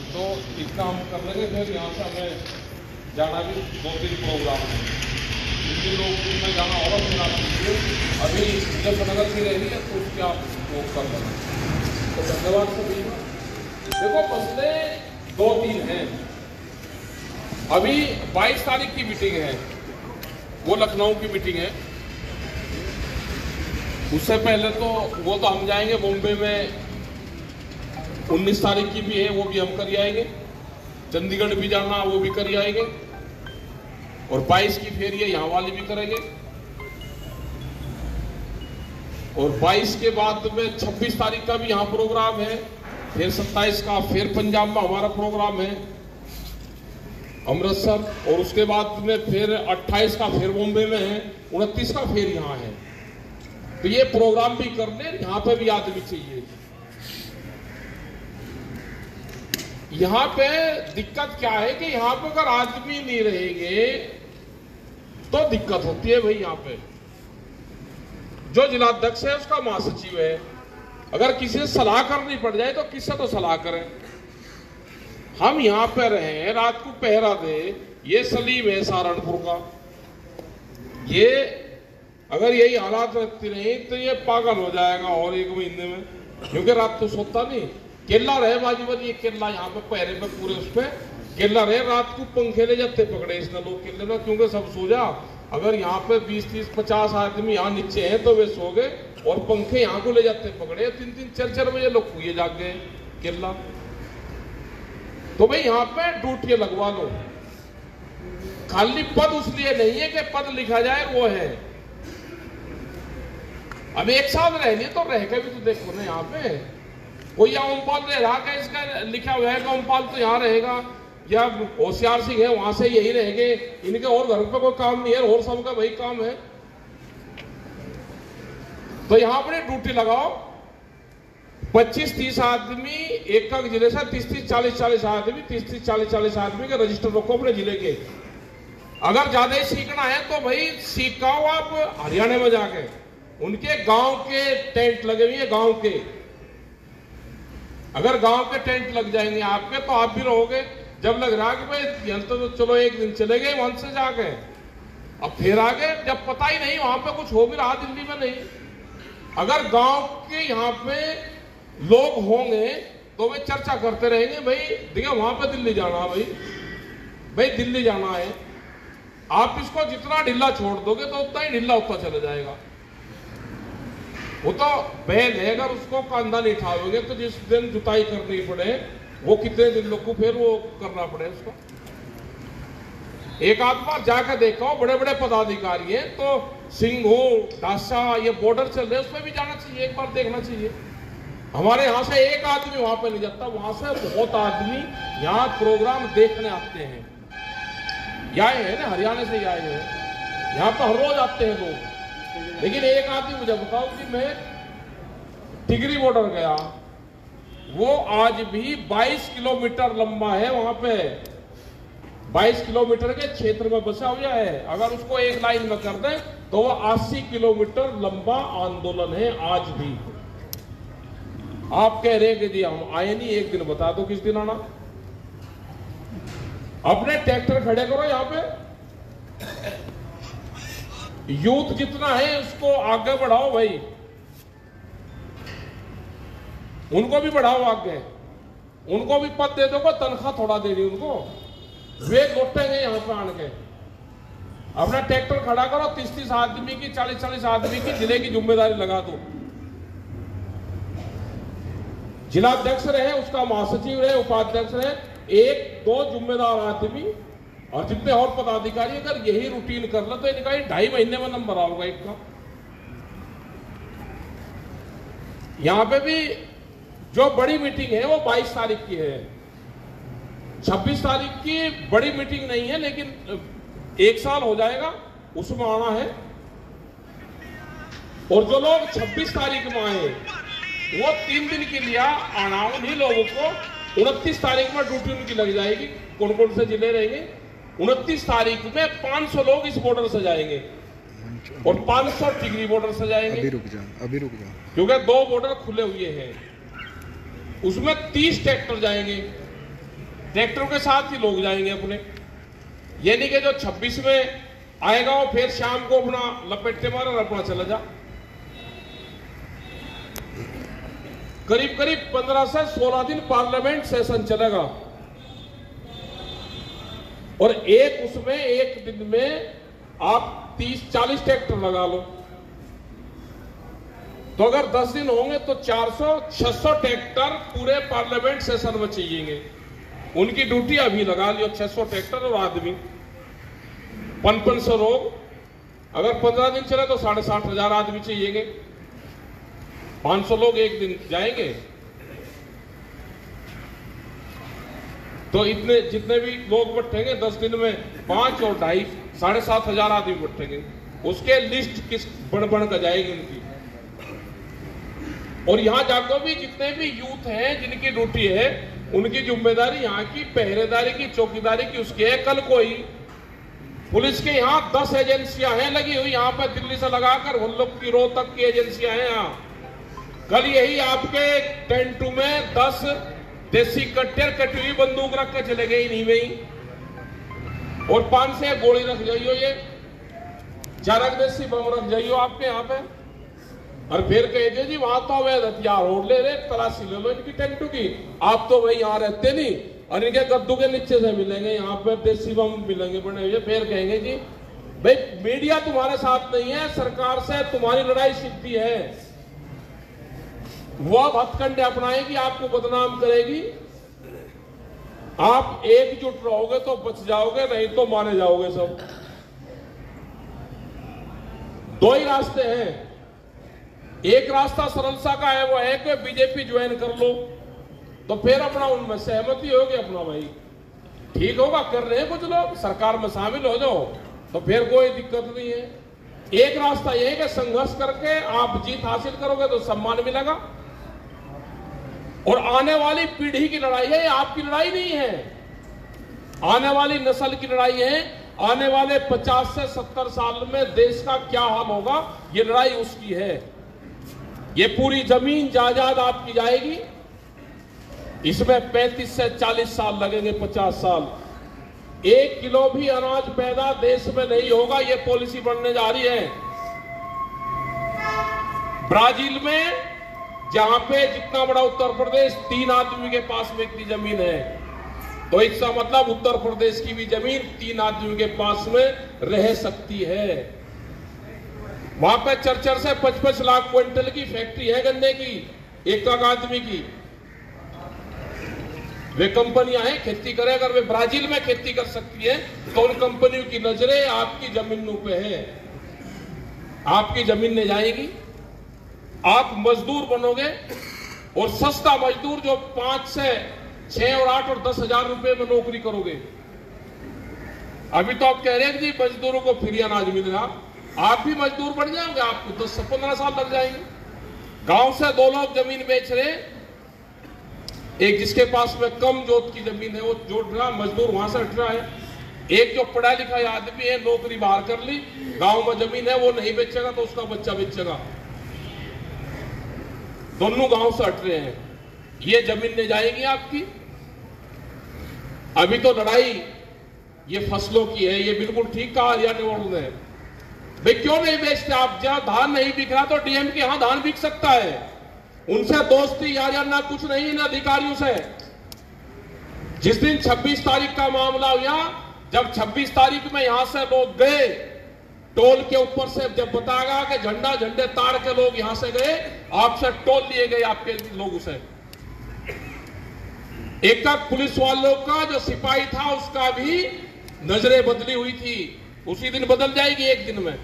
तो इतना हम कर लेंगे। फिर यहाँ से हमें जाना भी 2-3 प्रोग्राम है, जिन लोग में जाना होगा फिर आप अभी मुजफ्फरनगर की रह रही है तो उसके आप वो कर लेना। तो धन्यवाद सभी। देखो मसले 2-3 हैं। अभी 22 तारीख की मीटिंग है, वो लखनऊ की मीटिंग है। उससे पहले तो वो तो हम जाएंगे बॉम्बे में, 19 तारीख की भी है, वो भी हम कर आएंगे। चंडीगढ़ भी जाना, वो भी कर आएंगे। और 22 की फेरी है, यहाँ वाली भी करेंगे। और 22 के बाद में 26 तारीख का भी यहाँ प्रोग्राम है। फिर 27 का फिर पंजाब में हमारा प्रोग्राम है, अमृतसर। और उसके बाद में फिर 28 का फिर बॉम्बे में है, 29 का फिर यहाँ है। तो ये प्रोग्राम भी करने, यहाँ पे भी आदमी चाहिए। यहाँ पे दिक्कत क्या है कि यहाँ पे अगर आदमी नहीं रहेंगे तो दिक्कत होती है भाई। यहाँ पे जो जिलाध्यक्ष है उसका महासचिव है, अगर किसी से सलाह करनी पड़ जाए तो किससे तो सलाह करें। हम यहाँ पे रहे, रात को पहरा दे। ये सलीम है सहारनपुर का, ये अगर यही हालात रहती नहीं तो ये पागल हो जाएगा और 1 महीने में, क्योंकि रात तो सोता नहीं। केला रहे बाजूबन, ये केला यहाँ पे पहरे पे पूरे उस पे केला रहे। रात को पंखे ले जाते पकड़े इसने लोग केले में, क्योंकि सब सो जा। अगर यहाँ पे 20-30-50 आदमी यहाँ नीचे हैं तो वे सो गए, और पंखे यहाँ को ले जाते पकड़े। 3-3, 4-4 बजे लोग कुए जाग गए केला। तो भाई यहाँ पे ड्यूटी लगवा लो। खाली पद उसलिए नहीं है कि पद लिखा जाए, वो है। अब एक साथ रहनी तो रह के भी तो देखो ना। यहाँ पे कोई या ओमपाल रह रहा है, इसका लिखा हुआ है कि ओमपाल तो यहाँ रहेगा, या होशियार सिंह है वहां से यही रहेंगे, इनके और घर पे कोई काम नहीं है, और सबका वही काम है। तो यहाँ पर ड्यूटी लगाओ। 25-30 आदमी एक जिले से, 30-40 आदमी, 30-40 आदमी के रजिस्टर रखो अपने जिले के। अगर ज्यादा ही सीखना है तो भाई सीखाओ आप हरियाणा में जाके, उनके गांव के टेंट लगे हुए हैं, गांव के। अगर गांव के टेंट लग जाएंगे आपके तो आप भी रहोगे। जब लग रहा कि भाई यंत्र तो चलो एक दिन चले गए वहां से जाके, अब फिर आगे जब पता ही नहीं वहां पे कुछ हो भी रहा दिल्ली में नहीं। अगर गांव के यहाँ पे लोग होंगे तो वे चर्चा करते रहेंगे, भाई देखिए वहां पे दिल्ली जाना है, भाई दिल्ली जाना है। आप इसको जितना ढीला छोड़ दोगे तो उतना ही ढीला होता चला जाएगा। वो तो बैल है, अगर उसको कंधा नहीं उठाओगे तो जिस दिन जुताई करनी पड़े वो कितने दिन लोग को फिर वो करना पड़े उसको। एक आध बार जाकर देखो, बड़े बड़े पदाधिकारी हैं तो सिंघू, ढासा, ये बॉर्डर चल रहे हैं उसमें भी जाना चाहिए, एक बार देखना चाहिए। हमारे यहाँ से एक आदमी वहां पे नहीं जाता, वहां से बहुत आदमी यहाँ प्रोग्राम देखने आते हैं। यहाँ है ना, हरियाणा से आए हैं, यहाँ पर हर रोज आते हैं लोग। लेकिन एक आदमी मुझे बताओ कि मैं टिगरी बॉर्डर गया, वो आज भी 22 किलोमीटर लंबा है। वहां पे 22 किलोमीटर के क्षेत्र में बसा हुआ है। अगर उसको एक लाइन में कर दें तो वो 80 किलोमीटर लंबा आंदोलन है आज भी। आप कह रहे हैं कि जी हम आए नहीं, एक दिन बता दो किस दिन आना। अपने ट्रैक्टर खड़े करो यहाँ पे, यूथ जितना है उसको आगे बढ़ाओ भाई, उनको भी बढ़ाओ आगे, उनको भी पद दे दो, तनख्वाह थोड़ा दे दी उनको, वे लौटेंगे यहाँ पे आने के। अपना ट्रैक्टर खड़ा करो, 30-30 आदमी की, 40-40 आदमी की जिले की जिम्मेदारी लगा दो। जिलाध्यक्ष रहे, उसका महासचिव रहे, उपाध्यक्ष रहे, 1-2 जिम्मेदार आदमी, और जितने और पदाधिकारी अगर यही रूटीन कर लो तो इनका 2.5 महीने में नंबर आओगा एक का। यहां पे भी जो बड़ी मीटिंग है वो 22 तारीख की है। 26 तारीख की बड़ी मीटिंग नहीं है, लेकिन 1 साल हो जाएगा उसमें आना है। और जो लोग 26 तारीख में आए वो 3 दिन के लिए आना, उन्हीं लोगों को 29 तारीख में ड्यूटी उनकी लग जाएगी। कौन कौन से जिले रहेंगे? 29 तारीख में 500 लोग इस बॉर्डर से जाएंगे और 500 टिगरी बॉर्डर से जाएंगे। अभी रुक जा, क्योंकि 2 बॉर्डर खुले हुए हैं, उसमें 30 ट्रैक्टर जाएंगे। ट्रैक्टर के साथ ही लोग जाएंगे अपने। ये नहीं कि जो 26 में आएगा वो फिर शाम को अपना लपेटे मार और अपना चला जा। करीब करीब 15 से 16 दिन पार्लियामेंट सेशन चलेगा और उसमें एक दिन में आप 30-40 ट्रैक्टर लगा लो, तो अगर 10 दिन होंगे तो 400-600 ट्रैक्टर पूरे पार्लियामेंट सेशन में चाहिए। उनकी ड्यूटी अभी लगा लियो, 600 ट्रैक्टर और आदमी 500 लोग। अगर 15 दिन चले तो 60,500 आदमी चाहिए। 500 लोग एक दिन जाएंगे तो इतने जितने भी लोग बैठेंगे 10 दिन में 5 और 2.5 7,500 आदमी बैठेंगे। उसके लिस्ट किस बन का जाएगी उनकी। और यहां जाकर भी जितने भी यूथ हैं जिनकी ड्यूटी है उनकी जिम्मेदारी यहाँ की पहरेदारी की, चौकीदारी की उसकी है। कल कोई पुलिस के यहाँ 10 एजेंसियां हैं लगी हुई, यहाँ पर दिल्ली से लगाकर वल्लभ की रोह तक की एजेंसियां हैं यहाँ। कल यही आपके टेंटू में 10 देसी कट्टर कटी हुई बंदूक रख के चले गए इन्हीं में ही। और 5 से गोली रख जाइयो, ये 4 देसी बम रख जाइयो आपके यहाँ पे। और फिर कह दियो जी वहां तो अवैध हथियार और ले रहे, तलाशी ले लो इनकी टेंटू की। आप तो भाई यहाँ रहते नहीं और इनके गद्दू के नीचे से मिलेंगे, यहाँ पे देसी बम मिलेंगे बने हुए। फिर कहेंगे जी भाई मीडिया तुम्हारे साथ नहीं है, सरकार से तुम्हारी लड़ाई सीखती है। वो अब हथकंडे अपनाएगी, आपको बदनाम करेगी। आप एकजुट रहोगे तो बच जाओगे, नहीं तो मारे जाओगे सब। 2 ही रास्ते हैं। एक रास्ता सरल सा का है, वो है कि बीजेपी ज्वाइन कर लो, तो फिर अपना उनमें सहमति होगी अपना भाई ठीक होगा, कर रहे हैं कुछ लोग, सरकार में शामिल हो जाओ तो फिर कोई दिक्कत नहीं है। एक रास्ता यह है कि संघर्ष करके आप जीत हासिल करोगे तो सम्मान मिलेगा। और आने वाली पीढ़ी की लड़ाई है, ये आपकी लड़ाई नहीं है। आने वाली नस्ल की लड़ाई है। आने वाले 50 से 70 साल में देश का क्या हाल होगा, ये लड़ाई उसकी है। ये पूरी जमीन जायदाद आपकी जाएगी, इसमें 35 से 40 साल लगेंगे, 50 साल। 1 किलो भी अनाज पैदा देश में नहीं होगा, ये पॉलिसी बनने जा रही है। ब्राजील में जहां पे जितना बड़ा उत्तर प्रदेश 3 आदमी के पास में इतनी जमीन है, तो इसका मतलब उत्तर प्रदेश की भी जमीन 3 आदमी के पास में रह सकती है। वहां पे 4 से 55 लाख क्विंटल की फैक्ट्री है गन्ने की, एक आदमी की। वे कंपनियां हैं खेती करे, अगर वे ब्राजील में खेती कर सकती है तो उन कंपनियों की नजरें आपकी जमीनों पे है। आपकी जमीन ने जाएगी, आप मजदूर बनोगे और सस्ता मजदूर जो 5 से 6 और 8 और 10 हजार रुपए में नौकरी करोगे। अभी तो आप कह रहे हैं कि जी मजदूरों को फ्री अनाज मिलेगा, आप भी मजदूर बन जाओगे, आपको 10 से 15 साल लग जाएंगे। गांव से 2 लोग जमीन बेच रहे, एक जिसके पास में कम जोत की जमीन है वो जोत रहा, मजदूर वहां से हट रहा है। एक जो पढ़ा लिखा आदमी है, नौकरी बाहर कर ली, गांव में जमीन है वो नहीं बेचेगा तो उसका बच्चा बेचेगा। दोनों गांव से हट रहे हैं, ये जमीन ले जाएगी आपकी। अभी तो लड़ाई ये फसलों की है, ये बिल्कुल ठीक कहा हरियाणा वालों ने। भाई क्यों नहीं बेचते आप? जहां धान नहीं बिक रहा तो डीएम के यहां धान बिक सकता है। उनसे दोस्ती यार ना कुछ नहीं इन अधिकारियों से। जिस दिन 26 तारीख का मामला हुआ, जब 26 तारीख में यहां से लोग गए टोल के ऊपर से, जब बताया कि झंडे तार के लोग यहां से गए, आपसे टोल लिए गए आपके लोगों से। एक पुलिस वालों का जो सिपाही था उसका भी नजरें बदली हुई थी, उसी दिन बदल जाएगी एक दिन में।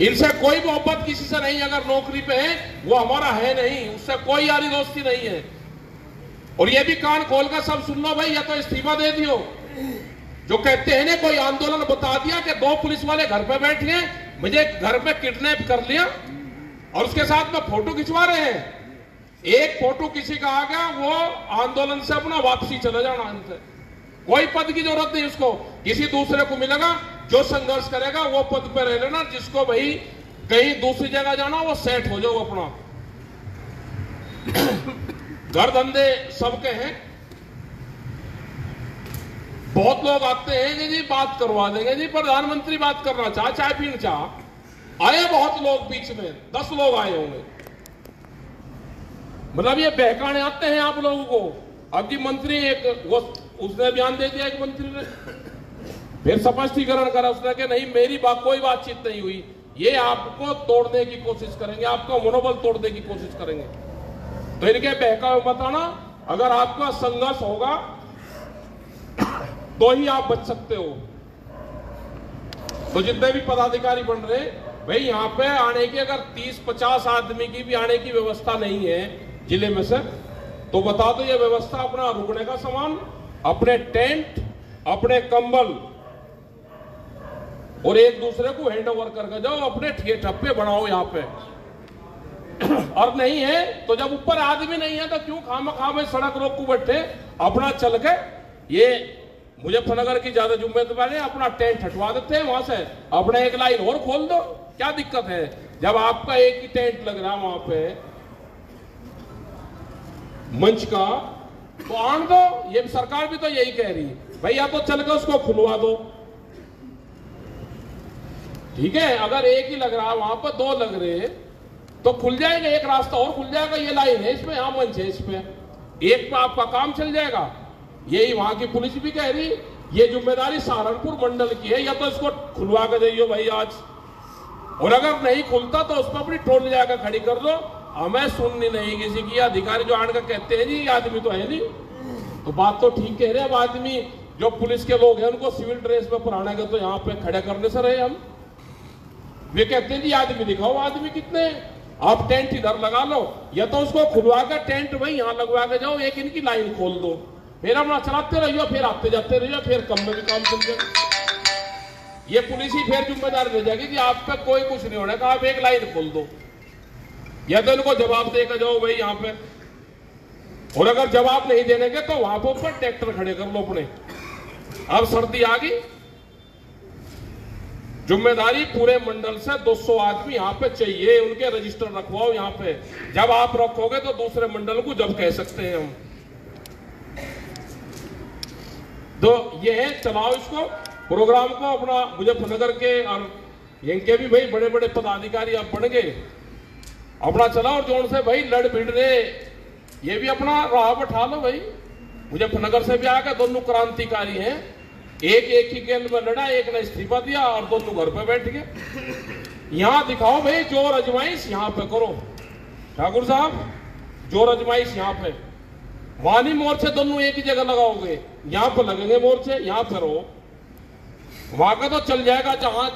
इनसे कोई मोहब्बत किसी से नहीं, अगर नौकरी पे है वो हमारा है नहीं, उससे कोई यारी दोस्ती नहीं है। और ये भी कान खोल कर सब सुन लो भाई, या तो इस्तीफा दे दियो। जो कहते हैं ना कोई आंदोलन बता दिया कि 2 पुलिस वाले घर पे बैठ गए, मुझे घर पे किडनैप कर लिया और उसके साथ में फोटो खिंचवा रहे हैं। एक फोटो किसी का आ गया, वो आंदोलन से अपना वापसी चला जाना। इनसे कोई पद की जरूरत नहीं, उसको किसी दूसरे को मिलेगा, जो संघर्ष करेगा वो पद पे रह लेना। जिसको भाई कहीं दूसरी जगह जाना वो सेट हो जाओ अपना। घर धंधे सबके हैं, बहुत लोग आते हैं कि जी बात करवा देंगे जी, प्रधानमंत्री बात करना चाह, चाय पीना चाह। आए बहुत लोग बीच में, 10 लोग आए होंगे, मतलब ये बहकाने आते हैं आप लोगों को। अब जी मंत्री एक उसने बयान दे दिया, एक मंत्री ने फिर स्पष्टीकरण करा उसने कि नहीं मेरी बात कोई बातचीत नहीं हुई, ये आपको तोड़ने की कोशिश करेंगे, आपका मनोबल तोड़ने की कोशिश करेंगे। तो इनके बहकावे बताना, अगर आपका संघर्ष होगा तो ही आप बच सकते हो। तो जितने भी पदाधिकारी बन रहे भाई, यहां पे आने की अगर 30-50 आदमी की भी आने की व्यवस्था नहीं है जिले में से, तो बता दो ये व्यवस्था अपना रुकने का सामान, अपने टेंट, अपने कंबल और एक दूसरे को हैंड ओवर करके जाओ, अपने ठप्पे बनाओ यहां पे। और नहीं है तो जब ऊपर आदमी नहीं है तो क्यों खामखा में सड़क रोक को बैठे, अपना चल के ये मुजफ्फरनगर की ज्यादा जिम्मेदारी है, अपना टेंट हटवा देते हैं वहां से, अपना एक लाइन और खोल दो, क्या दिक्कत है। जब आपका एक ही टेंट लग रहा वहां पे मंच का, तो आन दो। ये सरकार भी तो यही कह रही है भाई, या तो चल के उसको खुलवा दो, ठीक है। अगर एक ही लग रहा वहां पर 2 लग रहे तो खुल जाएगा, एक रास्ता और खुल जाएगा, ये लाइन है इसमें, यहां मंच है इसमें, एक पे आपका काम चल जाएगा। यही वहां की पुलिस भी कह रही, ये जिम्मेदारी सहारनपुर मंडल की है, या तो इसको खुलवा के जाइयो भाई आज, और अगर नहीं खुलता तो उस पर अपनी टोल जाकर खड़ी कर दो। हमें सुननी नहीं किसी की। अधिकारी जो आने का कहते हैं जी ये आदमी तो है नहीं, तो बात तो ठीक कह रहे हैं। अब आदमी जो पुलिस के लोग हैं उनको सिविल ड्रेस में पुराने के तो यहाँ पे खड़े करने से रहे हम। वे कहते हैं जी आदमी दिखाओ, आदमी कितने हैं, आप टेंट इधर लगा लो, या तो उसको खुलवा कर टेंट भाई यहाँ लगवा के जाओ, एक इनकी लाइन खोल दो, फिर अपना चलाते रहिए, फिर आते जाते रहिए, फिर कम में भी काम चल जाएगा। ये पुलिस ही फिर जिम्मेदार रह जाएगी कि आप पे कोई कुछ नहीं होने का, आप एक लाइन खोल दो, या तो इनको जवाब देकर जाओ भाई यहाँ पे। और अगर जवाब नहीं देने के तो वहां पर ऊपर ट्रैक्टर खड़े कर लो अपने। अब सर्दी आ गई, जिम्मेदारी पूरे मंडल से 200 आदमी यहाँ पे चाहिए, उनके रजिस्टर रखवाओ यहाँ पे। जब आप रखोगे तो दूसरे मंडल को जब कह सकते हैं हम। तो ये है, चलाओ इसको प्रोग्राम को अपना। मुजफ्फरनगर के और इनके भी भाई बड़े बड़े पदाधिकारी आप बन गए, अपना चलाओ। और जोन से भाई लड़ भिड़ रहे, ये भी अपना राह बैठा लो भाई। मुजफ्फरनगर से भी आ गए, दोनों क्रांतिकारी हैं, एक ही गेंद में लड़ा, एक ने इस्तीफा दिया और दोनों घर पे बैठ गए। यहां दिखाओ भाई जोर अजमाइश, यहां पे करो ठाकुर साहब, जोर अजमाइश यहां पे। वानी मोर्चे दोनों एक ही जगह लगाओगे, यहां पर लगेंगे मोर्चे, यहां पे रहो, वहां का तो चल जाएगा जहां